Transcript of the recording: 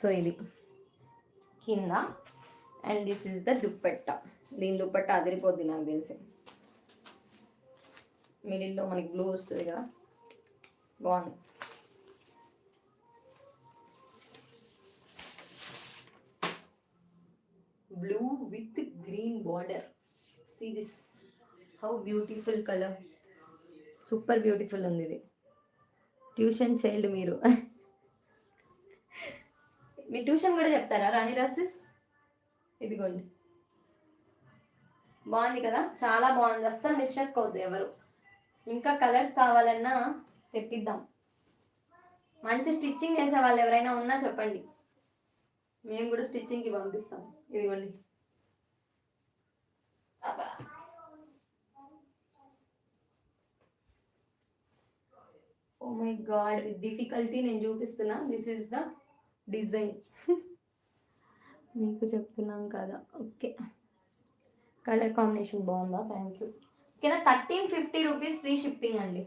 So ఇది కింద. And this is the dupatta. దీని దుప్పట్టా అదిరిపోద్ది నాకు తెలిసి. మిడిల్లో మనకి బ్లూ వస్తుంది కదా, బాగుంది. Blue with green border. See this, how beautiful colour, super beautiful ఉంది ఇది. ట్యూషన్ చైల్డ్ మీరు. మీ ట్యూషన్ కూడా చెప్తారా రాణి రాసిస్? ఇదిగోండి, బాగుంది కదా, చాలా బాగుంది, అస్సలు మిస్ చేసుకోవద్దు ఎవరు. ఇంకా కలర్స్ కావాలన్నా తెప్పిద్దాం. మంచి స్టిచ్చింగ్ చేసే వాళ్ళు ఎవరైనా ఉన్నా చెప్పండి, మేము కూడా స్టిచ్చింగ్కి పంపిస్తాం. ఇదిగోండి, oh my god, with difficulty నేను చూపిస్తున్నా. This is the design. మీకు చెప్తున్నాం కదా. ఓకే, కలర్ కాంబినేషన్ బాగుందా? Thank you. ఓకేనా, 1350 రూపీస్ ఫ్రీ షిప్పింగ్ అండి.